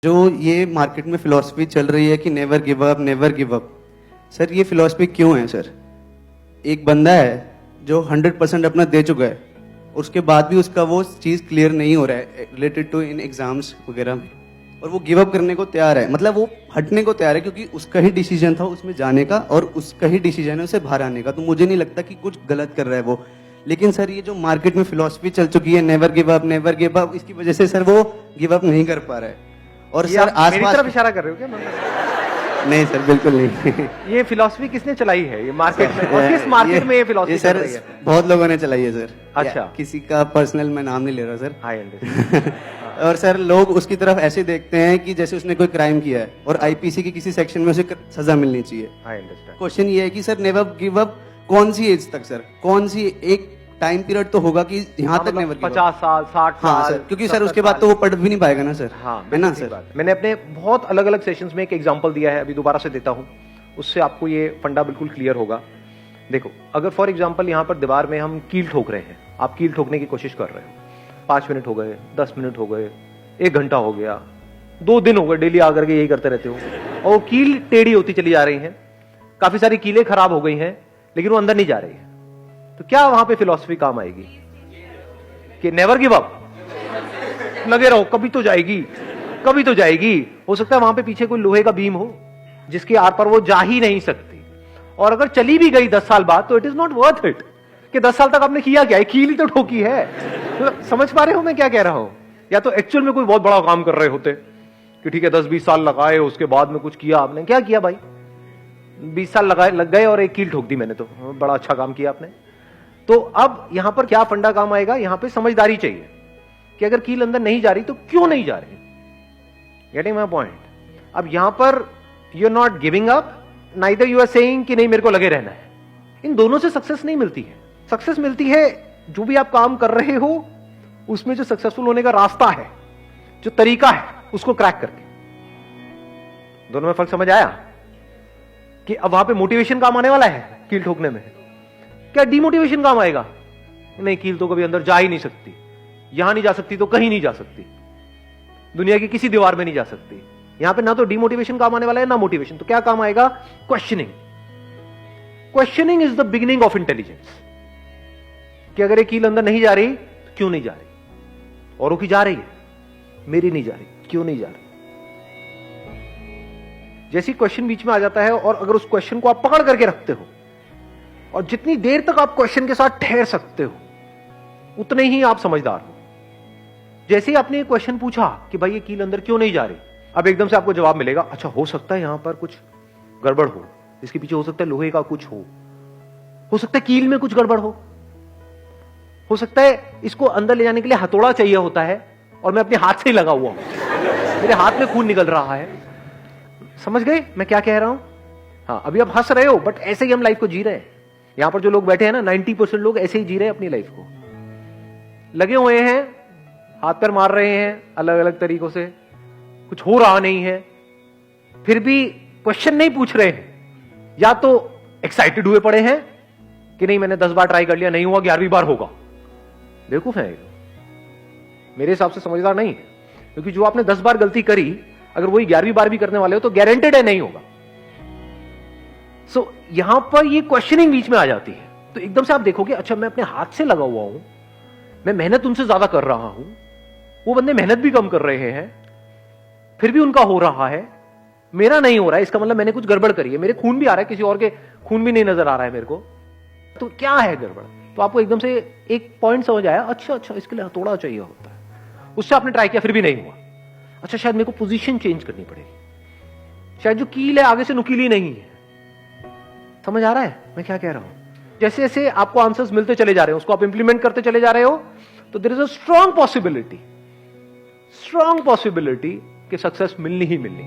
जो ये मार्केट में फिलॉसफी चल रही है कि never give up, never give up, sir ये फिलॉसफी क्यों है सर? एक बंदा है जो 100% अपना दे चुका है, उसके बाद भी उसका वो चीज़ क्लियर नहीं हो रहा है रिलेटेड टू इन एग्जाम्स वगैरह में, और वो गिव अप करने को तैयार है, मतलब वो हटने को तैयार है क्योंकि उसका ही डिसीजन था उसमें जाने का और उसका ही डिसीजन है उसे बाहर आने का। तो मुझे नहीं लगता कि कुछ गलत कर रहा है वो। लेकिन सर ये जो मार्केट में फिलॉसफी चल चुकी है never give up, never give up, इसकी वजह से सर वो गिव अप नहीं कर पा रहा है। और सर मेरी तरफ इशारा कर रहे हो क्या? नहीं सर, बिल्कुल नहीं। ये फिलॉसफी किसने चलाई है ये मार्केट में, और किस मार्केट में ये फिलॉसफी चल रही है? बहुत लोगों ने चलाई है सर। अच्छा, किसी का पर्सनल मैं नाम नहीं ले रहा सर। I understand. और सर लोग उसकी तरफ ऐसे देखते हैं कि जैसे उसने कोई क्राइम किया है और आईपीसी के किसी सेक्शन में उसे सजा मिलनी चाहिए। I understand. क्वेश्चन ये है कि सर नेवर गिव अप कौन सी एज तक सर? कौन सी एक टाइम पीरियड तो होगा कि यहाँ तक नेवर 50 साल 60 साल। हाँ सर, क्योंकि सर उसके बाद तो वो पढ़ भी नहीं पाएगा ना सर। हाँ, है ना सर? मैंने अपने बहुत अलग अलग सेशंस में एक एग्जांपल दिया है, अभी दोबारा से देता हूँ, उससे आपको ये फंडा बिल्कुल क्लियर होगा। देखो, अगर फॉर एग्जांपल यहाँ पर दीवार में हम कील ठोक रहे हैं, आप कील ठोकने की कोशिश कर रहे हो, 5 मिनट हो गए, 10 मिनट हो गए, 1 घंटा हो गया, 2 दिन हो गए, डेली आकर के यही करते रहते हो, और वो कील टेढ़ी होती चली जा रही है, काफी सारी कीलें खराब हो गई हैं, लेकिन वो अंदर नहीं जा रही है। तो क्या वहां पे फिलॉसफी काम आएगी कि नेवर गिव अप, लगे रहो, कभी तो जाएगी, कभी तो जाएगी। हो सकता है वहां पे पीछे कोई लोहे का बीम हो जिसके आर पर वो जा ही नहीं सकती, और अगर चली भी गई 10 साल बाद तो it is not worth it कि 10 साल तक आपने किया क्या है, कील ही तो ठोकी है। तो समझ पा रहे हो मैं क्या कह रहा हूं? या तो एक्चुअल में कोई बहुत बड़ा काम कर रहे होते कि ठीक है 10-20 साल लगाए, उसके बाद में कुछ किया आपने। क्या किया भाई? 20 साल लग गए और एक कील ठोक दी मैंने, तो बड़ा अच्छा काम किया आपने। तो अब यहां पर क्या फंडा काम आएगा? यहां पे समझदारी चाहिए कि अगर कील अंदर नहीं जा रही तो क्यों नहीं जा रही। Getting my point? अब यहां पर you are not giving up, neither you are saying कि नहीं मेरे को लगे रहना है। इन दोनों से सक्सेस नहीं मिलती है। सक्सेस मिलती है जो भी आप काम कर रहे हो उसमें जो सक्सेसफुल होने का रास्ता है, जो तरीका है, उसको क्रैक करके। दोनों में फर्क समझ आया? कि अब वहां पे मोटिवेशन काम आने वाला है कील ठोकने में, क्या डिमोटिवेशन काम आएगा? नहीं, कील तो कभी अंदर जा ही नहीं सकती, यहां नहीं जा सकती तो कहीं नहीं जा सकती, दुनिया की किसी दीवार में नहीं जा सकती। यहां पे ना तो डिमोटिवेशन काम आने वाला है ना मोटिवेशन। तो क्या काम आएगा? Questioning. Questioning is the beginning of intelligence. कि अगर ये कील अंदर नहीं जा रही तो क्यों नहीं जा रही? औरों की जा रही है, मेरी नहीं जा रही, क्यों नहीं जा रही? जैसी क्वेश्चन बीच में आ जाता है और अगर उस क्वेश्चन को आप पकड़ करके रखते हो और जितनी देर तक आप क्वेश्चन के साथ ठहर सकते हो उतने ही आप समझदार हो। जैसे ही आपने क्वेश्चन पूछा कि भाई ये कील अंदर क्यों नहीं जा रही, अब एकदम से आपको जवाब मिलेगा, अच्छा हो सकता है यहां पर कुछ गड़बड़ हो, इसके पीछे हो सकता है लोहे का कुछ हो सकता है कील में कुछ गड़बड़ हो सकता है इसको अंदर ले जाने के लिए हथौड़ा चाहिए होता है और मैं अपने हाथ से ही लगा हुआ हूं, मेरे हाथ में खून निकल रहा है। समझ गए मैं क्या कह रहा हूं? हाँ, अभी आप हंस रहे हो, बट ऐसे ही हम लाइफ को जी रहे हैं। यहां पर जो लोग बैठे हैं ना, 90% लोग ऐसे ही जी रहे हैं अपनी लाइफ को, लगे हुए हैं, हाथ पैर मार रहे हैं अलग अलग तरीकों से, कुछ हो रहा नहीं है, फिर भी क्वेश्चन नहीं पूछ रहे हैं। या तो एक्साइटेड हुए पड़े हैं कि नहीं मैंने 10 बार ट्राई कर लिया, नहीं हुआ, 11वीं बार होगा। बेवकूफ है, मेरे हिसाब से समझदार नहीं है, क्योंकि जो आपने 10 बार गलती करी अगर वही 11वीं बार भी करने वाले हो तो गारंटेड है नहीं होगा। सो यहां पर ये क्वेश्चनिंग बीच में आ जाती है। तो एकदम से आप देखोगे, अच्छा मैं अपने हाथ से लगा हुआ हूं, मैं मेहनत उनसे ज्यादा कर रहा हूं, वो बंदे मेहनत भी कम कर रहे हैं, फिर भी उनका हो रहा है, मेरा नहीं हो रहा है, इसका मतलब मैंने कुछ गड़बड़ करी है, मेरे खून भी आ रहा है, किसी और के खून भी नहीं नजर आ रहा है मेरे को, तो क्या है गड़बड़? तो आपको एकदम से एक पॉइंट समझ आया, अच्छा इसके लिए हथौड़ा चाहिए होता है। उससे आपने ट्राई किया, फिर भी नहीं हुआ, अच्छा शायद मेरे को पोजीशन चेंज करनी पड़ेगी, शायद जो कील है आगे से नुकीली नहीं है। समझ आ रहा है मैं क्या कह रहा हूं? जैसे जैसे आपको आंसर्स मिलते चले जा रहे हैं, उसको आप इंप्लीमेंट करते चले जा रहे हो, तो there is a strong possibility कि सक्सेस मिलनी ही मिलनी।